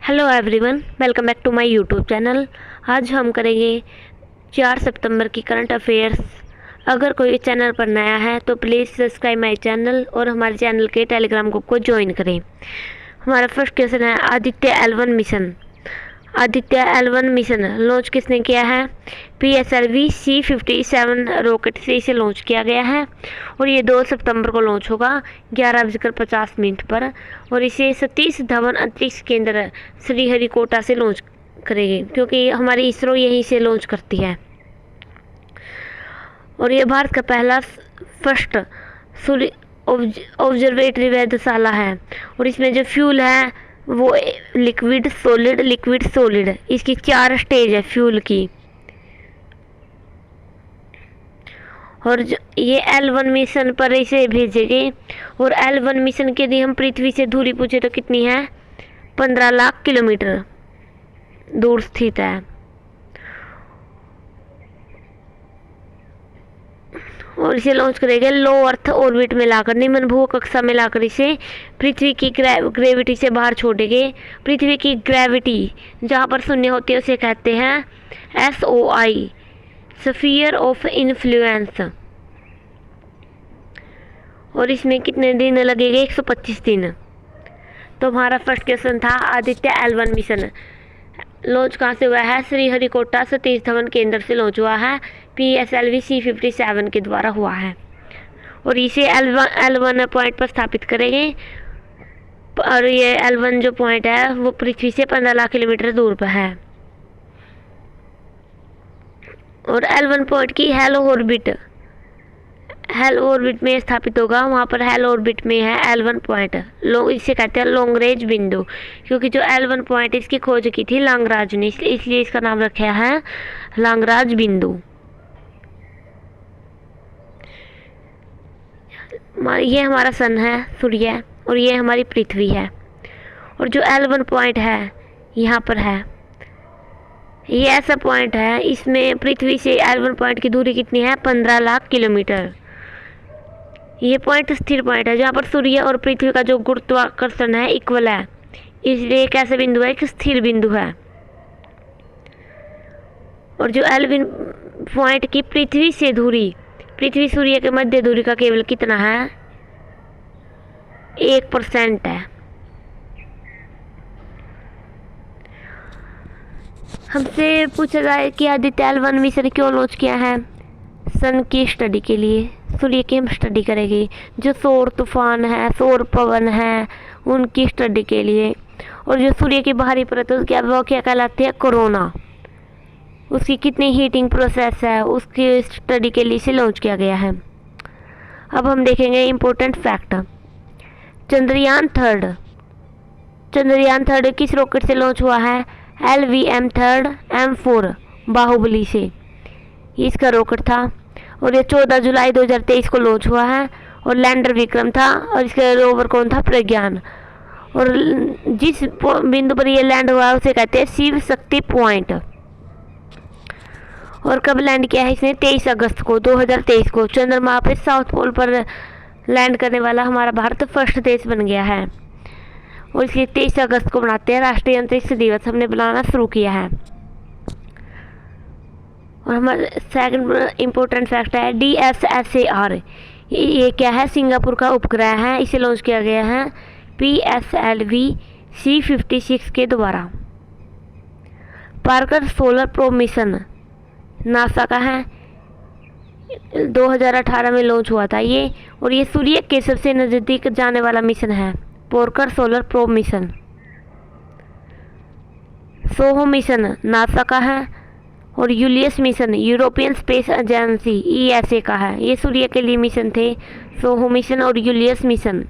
Hello everyone, welcome back to my YouTube channel. आज हम करेंगे 4 सितंबर की करंट अफेयर्स। अगर कोई चैनल पर नया है तो प्लीज़ सब्सक्राइब माय चैनल और हमारे चैनल के टेलीग्राम ग्रुप को ज्वाइन करें। हमारा फर्स्ट क्वेश्चन है Aditya L1 mission. Aditya L1 mission launch किसने किया है? PSLV C-57 रॉकेट से इसे लॉन्च किया गया है और ये 2 सितंबर को लॉन्च होगा 11:50 पर और इसे सतीश धवन अंतरिक्ष केंद्र श्रीहरिकोटा से लॉन्च करेगी, क्योंकि हमारी इसरो यहीं से लॉन्च करती है। और ये भारत का पहला फर्स्ट सूर्य ऑब्जर्वेटरी वेधशाला है और इसमें जो फ्यूल है वो लिक्विड सॉलिड इसकी 4 स्टेज है फ्यूल की। और ये L1 मिशन पर इसे भेजेंगे और L1 मिशन के यदि हम पृथ्वी से दूरी पूछे तो कितनी है? 15 लाख किलोमीटर दूर स्थित है। और इसे लॉन्च करेंगे लो अर्थ ऑर्बिट में लाकर, निम्न भू कक्षा में लाकर इसे पृथ्वी की ग्रेविटी से बाहर छोड़ेंगे। पृथ्वी की ग्रेविटी जहाँ पर शून्य होती है उसे कहते हैं SOI, स्फीयर ऑफ इन्फ्लुएंस। और इसमें कितने दिन लगेंगे? 125 दिन। तो हमारा फर्स्ट क्वेश्चन था आदित्य L1 मिशन लॉन्च कहाँ से हुआ है? श्रीहरिकोटा सतीश धवन केंद्र से लॉन्च हुआ है। PSLV C-57 के द्वारा हुआ है और इसे L1 पॉइंट पर स्थापित करेंगे। और ये L1 जो पॉइंट है वो पृथ्वी से 15 लाख किलोमीटर दूर पर है। और L1 पॉइंट की हेलो ऑर्बिट में स्थापित होगा। वहाँ पर हेलो ऑर्बिट में है L1 पॉइंट। इसे कहते हैं लॉन्ग रेंज बिंदु, क्योंकि जो L1 पॉइंट इसकी खोज की थी लांगराज ने, इसलिए इसका नाम रखा है लांगराज बिंदु। ये हमारा सन है, सूर्य, और ये हमारी पृथ्वी है। और जो L1 पॉइंट है यहाँ पर है, ये ऐसा पॉइंट है, इसमें पृथ्वी से L1 पॉइंट की दूरी कितनी है? 15 लाख किलोमीटर। ये पॉइंट स्थिर पॉइंट है जहाँ पर सूर्य और पृथ्वी का जो गुरुत्वाकर्षण है इक्वल है, इसलिए एक ऐसा बिंदु है, एक स्थिर बिंदु है। और जो L1 पॉइंट की पृथ्वी से दूरी, पृथ्वी सूर्य के मध्य दूरी का केवल कितना है? 1% है। हमसे पूछा जाए कि आदित्य L1 मिशन क्यों लॉन्च किया है? सन की स्टडी के लिए, सूर्य की हम स्टडी करेंगे। जो सौर तूफान है, सौर पवन है, उनकी स्टडी के लिए। और जो सूर्य की बाहरी परत है वो क्या कहलाती है? कोरोना। उसकी कितनी हीटिंग प्रोसेस है उसकी स्टडी के लिए इसे लॉन्च किया गया है। अब हम देखेंगे इम्पोर्टेंट फैक्ट। चंद्रयान थर्ड किस रॉकेट से लॉन्च हुआ है? LVM-3 M4 बाहुबली से इसका रॉकेट था और ये 14 जुलाई 2023 को लॉन्च हुआ है। और लैंडर विक्रम था और इसके रोवर कौन था? प्रज्ञान। और जिस बिंदु पर ये लैंड हुआ है उसे कहते हैं शिव शक्ति पॉइंट। और कब लैंड किया है इसने? 23 अगस्त को 2023 को चंद्रमा पे साउथ पोल पर लैंड करने वाला हमारा भारत फर्स्ट देश बन गया है। और इसलिए 23 अगस्त को मनाते हैं राष्ट्रीय अंतरिक्ष दिवस, हमने बनाना शुरू किया है। और हमारा सेकंड इम्पोर्टेंट फैक्ट है DSSAR। ये क्या है? सिंगापुर का उपग्रह है, इसे लॉन्च किया गया है PSLV C-56 के द्वारा। Parker solar probe mission NASA का है, 2018 में लॉन्च हुआ था ये। और ये सूर्य के सबसे नज़दीक जाने वाला मिशन है, Parker solar probe mission. SOHO mission NASA का है और Ulysses mission European space agency ESA का है। ये सूर्य के लिए मिशन थे, सोहो मिशन और यूलियस मिशन।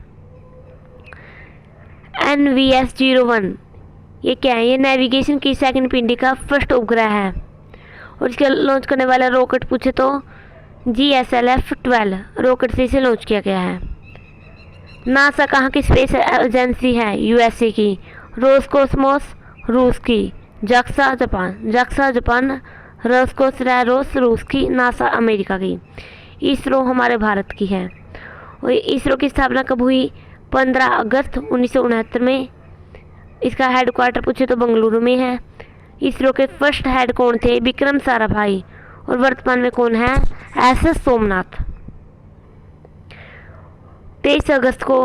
NVS-01 ये क्या है? ये नेविगेशन की सेकंड पीढ़ी का फर्स्ट उपग्रह है। और इसके लॉन्च करने वाला रॉकेट पूछे तो GSLV-12 रॉकेट से इसे लॉन्च किया गया है। नासा कहाँ की स्पेस एजेंसी है? USA की। रोसकोसमोस रूस की। जाक्सा जापान, रोस रूस की, नासा अमेरिका की। इसरो हमारे भारत की है। और इसरो की स्थापना कब हुई? 15 अगस्त 1969 में इसका हेडक्वार्टर पूछे तो बेंगलुरु में है। इसरो के फर्स्ट हेड कौन थे? विक्रम साराभाई। और वर्तमान में कौन है? एस सोमनाथ। 23 अगस्त को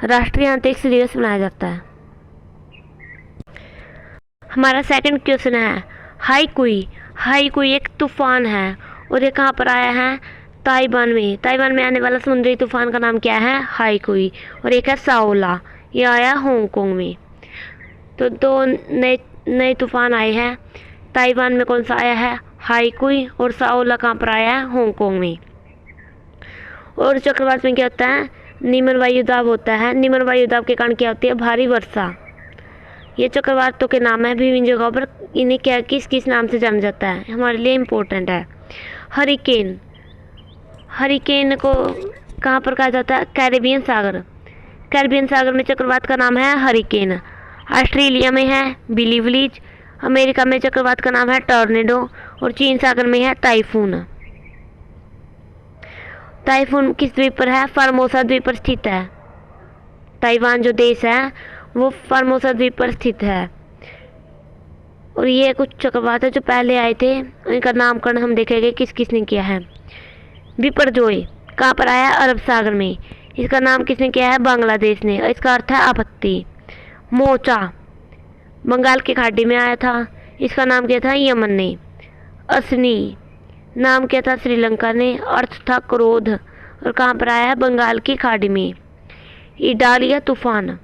राष्ट्रीय अंतरिक्ष दिवस मनाया जाता है। हमारा सेकंड क्वेश्चन है हाईकुई। हाईकुई एक तूफान है और ये कहाँ पर आया है? ताइवान में। ताइवान में आने वाला समुद्री तूफान का नाम क्या है? हाईकुई। और एक है साओला, ये आया हांगकांग में। तो दो नए तूफान आए हैं। ताइवान में कौन सा आया है? हाईकुई। और साओला कहाँ पर आया है? हांगकांग में। और चक्रवात में क्या होता है? निम्न वायुदाब होता है। निम्न वायुदाब के कारण क्या होती है? भारी वर्षा। ये चक्रवातों के नाम है विभिन्न जगहों पर। इन्हें क्या किस किस नाम से जाना जाता है? हमारे लिए इम्पोर्टेंट है। हरिकेन। हरिकेन को कहाँ पर कहा जाता है? कैरेबियन सागर। कैरेबियन सागर में चक्रवात का नाम है हरिकेन। ऑस्ट्रेलिया में है बिली विलीज। अमेरिका में चक्रवात का नाम है टॉर्नेडो। और चीन सागर में है टाइफून। टाइफून किस द्वीप पर है? फार्मोसा द्वीप पर स्थित है। ताइवान जो देश है वो फार्मोसा द्वीप पर स्थित है। और ये कुछ चक्रवात है जो पहले आए थे, इनका नामकरण हम देखेंगे किस किस ने किया है। बिपरजोय कहाँ पर आया? अरब सागर में। इसका नाम किसने किया है? बांग्लादेश ने। इसका अर्थ है आपत्ति। मोचा बंगाल की खाड़ी में आया था। इसका नाम क्या था? यमन ने। असनी नाम क्या था? श्रीलंका ने। अर्थ था क्रोध। और कहाँ पर आया है? बंगाल की खाड़ी में। इडालिया तूफान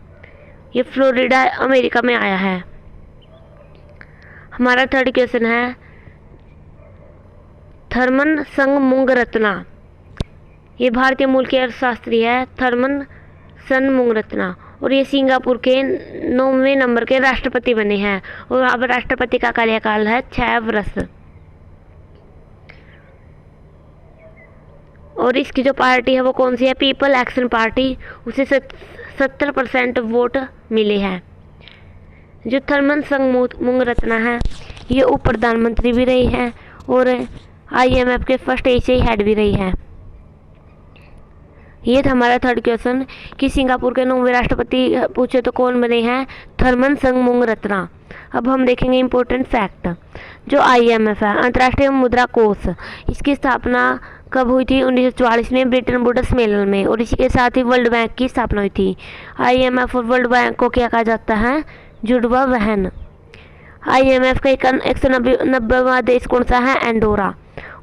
ये फ्लोरिडा अमेरिका में आया है। हमारा थर्ड क्वेश्चन है थर्मन संगमुंगरत्ना। ये भारतीय मूल के अर्थशास्त्री है थर्मन संगमुंगरत्ना। और ये सिंगापुर के 9वें नंबर के राष्ट्रपति बने हैं। और अब राष्ट्रपति का कार्यकाल है 6 वर्ष। और इसकी जो पार्टी है वो कौन सी है? People action party. उसे 70% वोट मिले हैं। जो थर्मन संगमुंगरत्ना है ये उप प्रधानमंत्री भी रही हैं और IMF के फर्स्ट एशियाई हेड भी रही है। ये था हमारा थर्ड क्वेश्चन कि सिंगापुर के 9वें राष्ट्रपति पूछे तो कौन बने हैं? थर्मन संगमुंगरत्ना। अब हम देखेंगे इम्पोर्टेंट फैक्ट। जो IMF है अंतर्राष्ट्रीय मुद्रा कोष, इसकी स्थापना कब हुई थी? 1944 में ब्रिटेन वुड्स सम्मेलन में। और इसी के साथ ही वर्ल्ड बैंक की स्थापना हुई थी। IMF और वर्ल्ड बैंक को क्या कहा जाता है? जुड़वा बहन। IMF का 190वां देश कौन सा है? एंडोरा।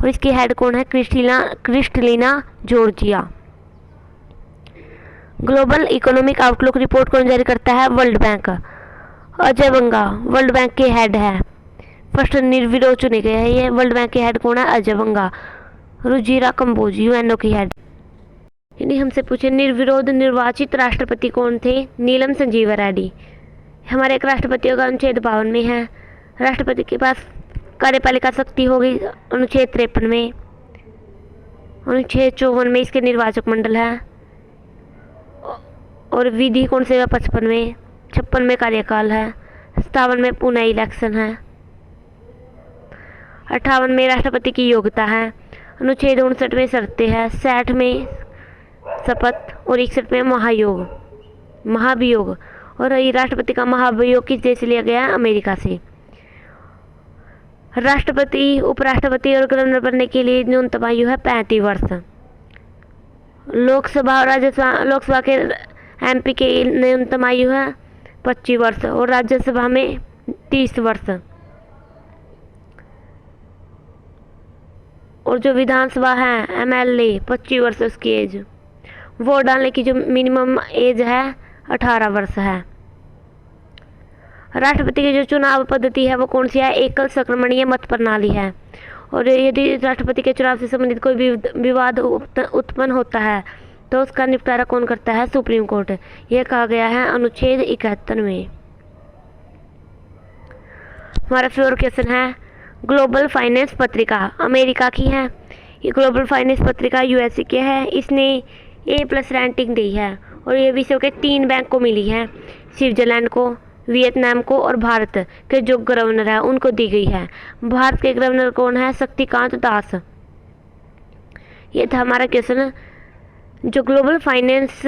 और इसकी हेड कौन है? Kristalina Georgieva. Global economic outlook report कौन जारी करता है? World bank. Ajay Banga world bank के हेड है। फर्स्ट निर्विरोध चुने गए हैं ये। वर्ल्ड बैंक के हेड कौन है? अजय बंगा। रुजिरा कंबोज UNO की हेड। यानी हमसे पूछे निर्विरोध निर्वाचित राष्ट्रपति कौन थे? नीलम संजीवा रेड्डी। हमारे एक राष्ट्रपतियों का अनुच्छेद 52 में है। राष्ट्रपति के पास कार्यपालिका शक्ति होगी अनुच्छेद 53 में। अनुच्छेद 54 में इसके निर्वाचक मंडल है। और विधि कौन से? 55 में। 56 में कार्यकाल है। 57 में पुनः इलेक्शन है। 58 में राष्ट्रपति की योग्यता है। अनुच्छेद 59 में शर्तें हैं। 60 में शपथ। और 61 में महाभियोग। और ये राष्ट्रपति का महाभियोग किस देश से लिया गया है? अमेरिका से। राष्ट्रपति उपराष्ट्रपति और गवर्नर बनने के लिए न्यूनतम आयु है 35 वर्ष। लोकसभा और राज्यसभा लोकसभा के MP की न्यूनतम आयु है 25 वर्ष। और राज्यसभा में 30 वर्ष। और जो विधानसभा है MLA 25 वर्ष उसकी एज। वोट डालने की जो मिनिमम एज है 18 वर्ष है। राष्ट्रपति की जो चुनाव पद्धति है वो कौन सी है? एकल संक्रमणीय मत प्रणाली है। और यदि राष्ट्रपति के चुनाव से संबंधित कोई भी विवाद उत्पन्न होता है तो उसका निपटारा कौन करता है? Supreme court. यह कहा गया है अनुच्छेद 71 में। हमारा फोर्थ क्वेश्चन है ग्लोबल फाइनेंस पत्रिका अमेरिका की है। ये ग्लोबल फाइनेंस पत्रिका USA की है। इसने A+ रैंकिंग दी है। और ये विश्व के 3 बैंक को मिली है। स्विट्जरलैंड को, वियतनाम को और भारत के जो गवर्नर है उनको दी गई है। भारत के गवर्नर कौन है? शक्तिकांत दास। ये था हमारा क्वेश्चन जो ग्लोबल फाइनेंस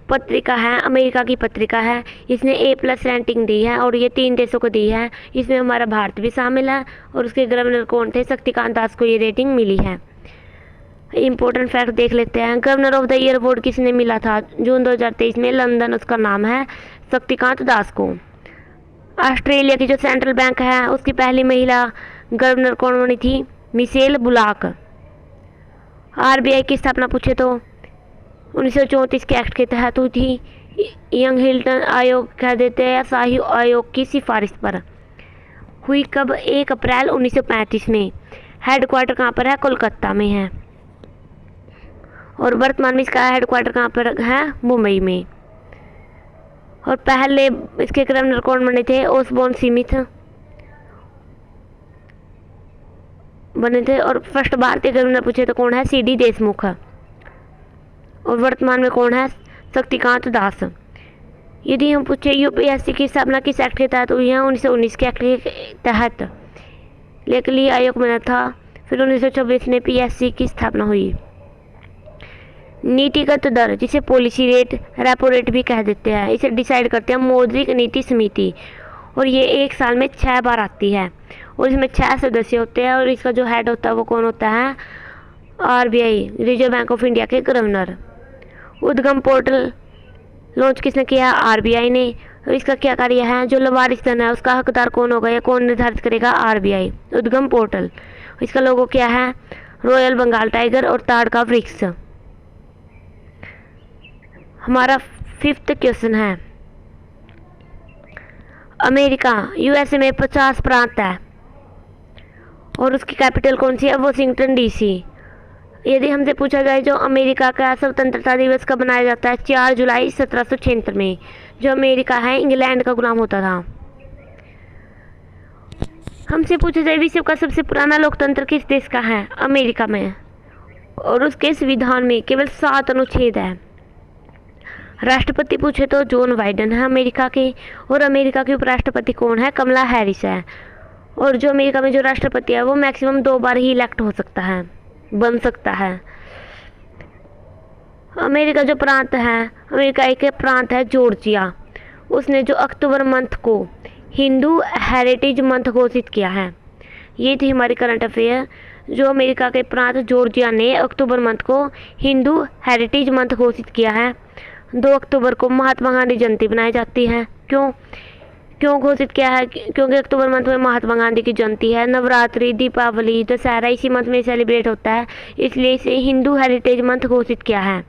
पत्रिका है, अमेरिका की पत्रिका है, इसने A+ रेटिंग दी है और ये 3 देशों को दी है। इसमें हमारा भारत भी शामिल है और उसके गवर्नर कौन थे? शक्तिकांत दास को ये रेटिंग मिली है। इम्पोर्टेंट फैक्ट देख लेते हैं। Governor of the year award किसने मिला था जून 2023 में? लंदन, उसका नाम है शक्तिकांत दास को। ऑस्ट्रेलिया की जो सेंट्रल बैंक है उसकी पहली महिला गवर्नर कौन बनी थी? मिशेल बुलाक। RBI की स्थापना पूछे तो 1934 के एक्ट के तहत हुई थी। यंग हिल्टन आयोग कह देते हैं शाही आयोग की सिफारिश पर हुई। कब? 1 अप्रैल 1935 में। हेडक्वार्टर कहाँ पर है? कोलकाता में है। और वर्तमान में इसका हेडक्वार्टर कहाँ पर है? मुंबई में। और पहले इसके गवर्नर कौन बने थे? ओसबोर्न स्मिथ बने थे। और फर्स्ट भारतीय गवर्नर पूछे तो कौन है? CD देशमुख। और वर्तमान में कौन है? शक्तिकांत दास। यदि हम पूछे UPSC की स्थापना किस एक्ट के तहत हुई है? 1919 के एक्ट के तहत लेखली आयोग बना था। फिर 1926 में PSC की स्थापना हुई। नीतिगत दर जिसे पॉलिसी रेट, रेपो रेट भी कह देते हैं, इसे डिसाइड करते हैं मौद्रिक नीति समिति और ये 1 साल में 6 बार आती है और इसमें 6 सदस्य होते हैं और इसका जो हेड होता है वो कौन होता है? RBI, reserve bank of India के गवर्नर। उद्गम पोर्टल लॉन्च किसने किया? RBI ने। और इसका क्या कार्य है? जो लवारिस धन है उसका हकदार कौन होगा या कौन निर्धारित करेगा? RBI। उद्गम पोर्टल, इसका लोगो क्या है? रॉयल बंगाल टाइगर और ताड़ का वृक्ष। हमारा 5th क्वेश्चन है, अमेरिका USA में 50 प्रांत है और उसकी कैपिटल कौन सी है? Washington DC। यदि हमसे पूछा जाए जो अमेरिका का स्वतंत्रता दिवस कब मनाया जाता है? 4 जुलाई 1776 में। जो अमेरिका है इंग्लैंड का गुलाम होता था। हमसे पूछा जाए विश्व का सबसे पुराना लोकतंत्र किस देश का है? अमेरिका में। और उसके संविधान में केवल 7 अनुच्छेद है। राष्ट्रपति पूछे तो जॉन बाइडेन है अमेरिका के। और अमेरिका के उपराष्ट्रपति कौन है? कमला हैरिस है। और जो अमेरिका में जो राष्ट्रपति है वो मैक्सिमम 2 बार ही इलेक्ट हो सकता है, बन सकता है। अमेरिका जो प्रांत है, अमेरिका एक प्रांत है जॉर्जिया। उसने जो अक्टूबर मंथ को हिंदू हेरिटेज मंथ घोषित किया है। ये थी हमारी करंट अफेयर। जो अमेरिका के प्रांत जॉर्जिया ने अक्टूबर मंथ को हिंदू हेरिटेज मंथ घोषित किया है। 2 अक्टूबर को महात्मा गांधी जयंती बनाई जाती है। क्यों घोषित किया है? क्योंकि अक्टूबर मंथ में महात्मा गांधी की जयंती है। नवरात्रि, दीपावली, दशहरा इसी मंथ में सेलिब्रेट होता है, इसलिए इसे हिंदू हेरिटेज मंथ घोषित किया है।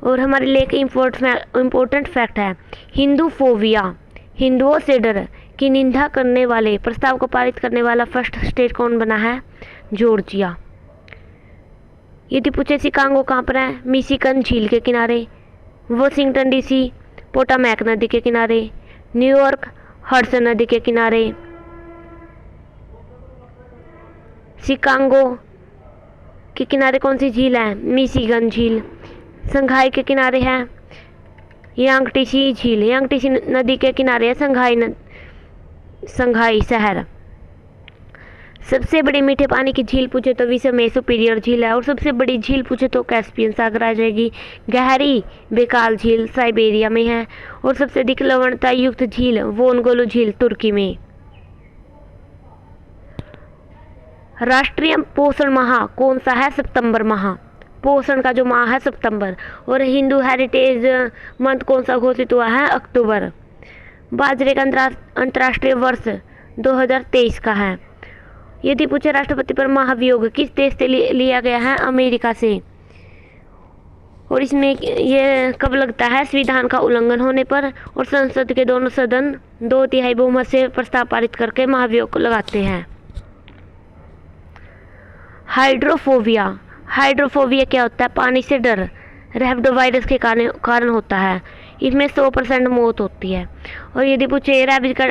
और हमारे लिए एक इम्पोर्टेंट फैक्ट है, हिंदू फोबिया, हिंदुओं से डर की निंदा करने वाले प्रस्ताव को पारित करने वाला फर्स्ट स्टेट कौन बना है? जॉर्जिया। यदि पूछे शिकागो कहाँ पर है? मिशिगन झील के किनारे। वाशिंगटन DC पोटामैक नदी के किनारे। न्यूयॉर्क हडसन नदी के किनारे। शिकागो के किनारे कौन सी झील है? मिशिगन झील। संघाई के किनारे है यांगटीसी झील। यांगटीसी नदी के किनारे है संघाई शहर। सबसे बड़ी मीठे पानी की झील पूछे तो विश्व में सुपीरियर झील है। और सबसे बड़ी झील पूछे तो कैस्पियन सागर आ जाएगी। गहरी बेकाल झील साइबेरिया में है। और सबसे अधिक लवणता युक्त झील वोनगोलू झील तुर्की में। राष्ट्रीय पोषण माह कौन सा है? सितंबर माह। पोषण का जो माह है सितंबर। और हिंदू हेरिटेज मंथ कौन सा घोषित हुआ है? अक्टूबर। बाजरे का अंतर्राष्ट्रीय वर्ष 2023 का है। यदि पूछे राष्ट्रपति पर महाभियोग किस देश से लिया गया है? अमेरिका से। और इसमें ये कब लगता है? संविधान का उल्लंघन होने पर। और संसद के दोनों सदन 2/3 बहुमत से प्रस्ताव पारित करके महाभियोग को लगाते हैं। हाइड्रोफोबिया, हाइड्रोफोबिया क्या होता है? पानी से डर, रेबडोवायरस के कारण होता है। इसमें 100% मौत होती है। और यदि पूछे रैबिज का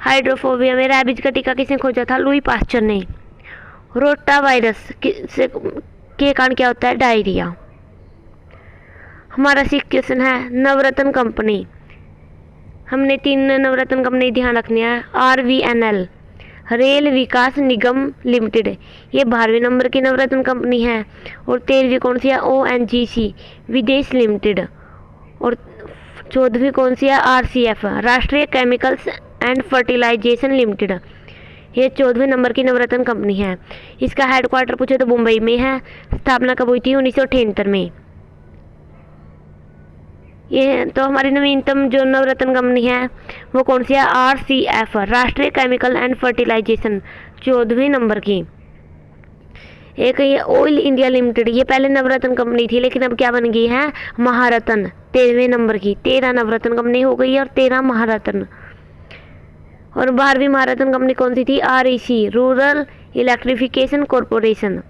हाइड्रोफोबिया में रैबिज का टीका किसने खोजा था? लुई पास्चर ने। रोटा वायरस के कारण क्या होता है? डायरिया। हमारा 6 क्वेश्चन है, नवरत्न कंपनी। हमने 3 नवरत्न कंपनी ध्यान रखनी है। RVNL रेल विकास निगम लिमिटेड, ये 12वें नंबर की नवरत्न कंपनी है। और 13वीं कौन सी है? ONGC विदेश लिमिटेड। और 14वीं कौन सी है? RCF राष्ट्रीय केमिकल्स एंड फर्टिलाइजेशन लिमिटेड, ये 14वें नंबर की नवरत्न कंपनी है। इसका हेडक्वार्टर पूछे तो मुंबई में है। स्थापना कब हुई थी? 1978 में। ये तो हमारी नवीनतम जो नवरत्न कंपनी है वो कौन सी है? RCF राष्ट्रीय केमिकल एंड फर्टिलाइजेशन, 14वें नंबर की। एक ये ऑयल इंडिया लिमिटेड, ये पहले नवरत्न कंपनी थी लेकिन अब क्या बन गई है? महारत्न, 13वें नंबर की। 13 नवरत्न कंपनी हो गई है और 13 महारत्न। और 12वीं महारत्न कंपनी कौन सी थी? REC rural electrification corporation.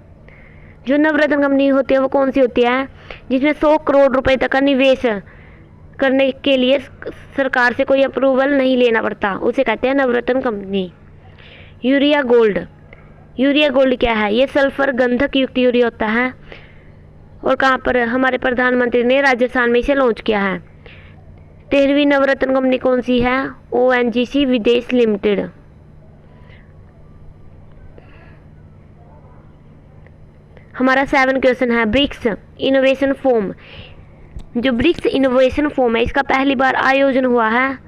जो नवरत्न कंपनी होती है वो कौन सी होती है? जिसमें 100 करोड़ रुपए तक का निवेश करने के लिए सरकार से कोई अप्रूवल नहीं लेना पड़ता, उसे कहते हैं Navratna company. Urea gold, urea gold क्या है? ये सल्फर गंधक युक्त यूरिया होता है। और कहाँ पर? हमारे प्रधानमंत्री ने राजस्थान में इसे लॉन्च किया है। 13वीं नवरत्न कंपनी कौन सी है? ONGC विदेश लिमिटेड। हमारा 7 क्वेश्चन है ब्रिक्स इनोवेशन फोरम। जो ब्रिक्स इनोवेशन फोरम है इसका पहली बार आयोजन हुआ है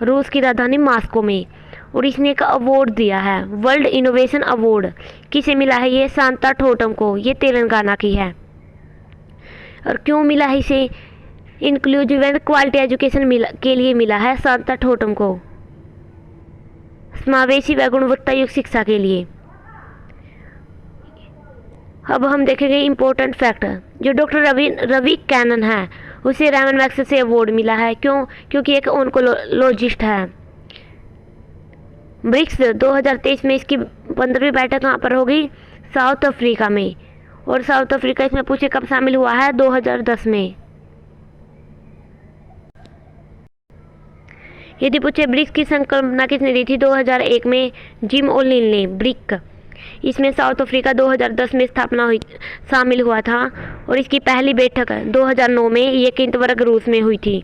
रूस की राजधानी मॉस्को में। और इसने एक अवार्ड दिया है, वर्ल्ड इनोवेशन अवार्ड। किसे मिला है? ये सांता ठोटम को, ये तेलंगाना की है। और क्यों मिला है इसे? इंक्लूसिव एंड क्वालिटी एजुकेशन के लिए मिला है सांता ठोटम को, समावेशी व गुणवत्ता युक्त शिक्षा के लिए। अब हम देखेंगे इम्पोर्टेंट फैक्ट। जो डॉक्टर रवि कैनन है उसे रैमन मैग्सेसे से अवार्ड मिला है। क्यों? क्योंकि एक ओंकोलॉजिस्ट है। ब्रिक्स 2023 में इसकी 15वीं बैठक कहाँ पर होगी? साउथ अफ्रीका में। और साउथ अफ्रीका इसमें पूछे कब शामिल हुआ है? 2010 में। यदि पूछे ब्रिक्स की संकल्पना किसने दी थी? 2001 में जिम ओ'नील ने। ब्रिक इसमें साउथ अफ्रीका 2010 में स्थापना हुई, शामिल हुआ था। और इसकी पहली बैठक 2009 में ये केंटबर्ग रूस में हुई थी।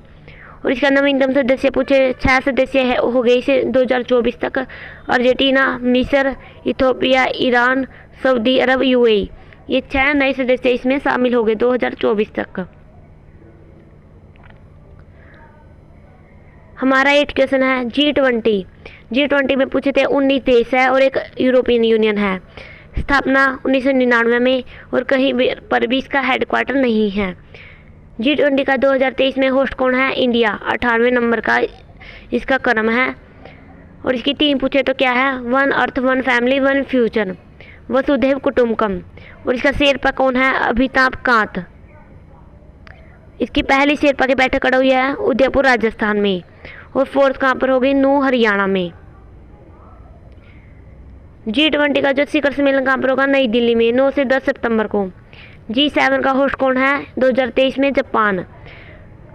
और इसका नवीनतम सदस्य पूछे 6 सदस्य हो गए इसे 2024 तक। अर्जेंटीना, मिस्र, इथियोपिया, ईरान, सऊदी अरब, UAE, ये 6 नए सदस्य इसमें शामिल हो गए 2024 तक। हमारा 8 क्वेश्चन है G20 में पूछे थे 19 देश है और एक यूरोपियन यूनियन है। स्थापना 1999 में और कहीं पर भी इसका हेडक्वार्टर नहीं है। G20 का 2023 में होस्ट कौन है? इंडिया, 18वें नंबर का इसका क्रम है। और इसकी थीम पूछे तो क्या है? 1 अर्थ 1 फैमिली 1 फ्यूचर, वसुधैव कुटुंबकम। और इसका शेरपा कौन है? अमिताभ कांत। इसकी पहली शेरपा की बैठक कड़ी हुई है उदयपुर राजस्थान में। और फोर्थ कहाँ पर होगी? नूह हरियाणा में। G20 का जो शिखर सम्मेलन कहाँ पर होगा? नई दिल्ली में 9 से 10 सितंबर को। G7 का होस्ट कौन है? 2023 में जापान।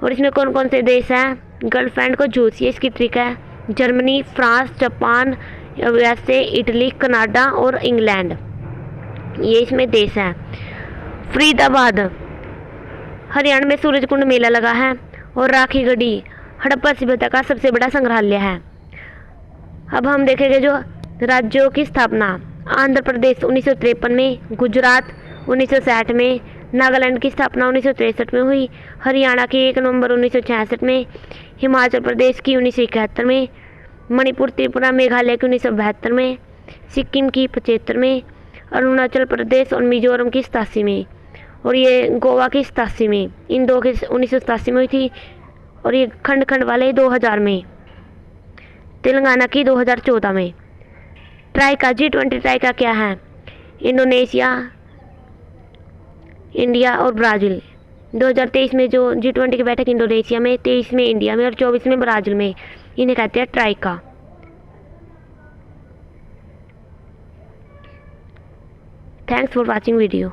और इसमें कौन कौन से देश हैं? गर्लफ्रेंड को जूस, ये इसकी ट्रिक है। Germany, France, Japan, USA, Italy, Canada और इंग्लैंड, ये इसमें देश हैं। फरीदाबाद हरियाणा में सूरजकुंड मेला लगा है। और राखी गढ़ी हड़प्पा सभ्यता का सबसे बड़ा संग्रहालय है। अब हम देखेंगे जो राज्यों की स्थापना। आंध्र प्रदेश 1953 में, गुजरात 1960 में, नागालैंड की स्थापना 1963 में हुई, हरियाणा की 1 नवंबर 1966 में, हिमाचल प्रदेश की 1971 में, मणिपुर, त्रिपुरा, मेघालय की 1972 में, सिक्किम की 75 में, अरुणाचल प्रदेश और मिजोरम की 87 में, और ये गोवा की 87 में। इन दो की 1987 में हुई थी। और ये खंड खंड वाले 2000 में, तेलंगाना की 2014 में। ट्राइका G20 ट्राइका क्या है? इंडोनेशिया, इंडिया और ब्राज़ील। 2023 में जो G20 की बैठक इंडोनेशिया में, 23 में इंडिया में और 24 में ब्राज़ील में, इन्हें कहते हैं troika. Thanks for watching video.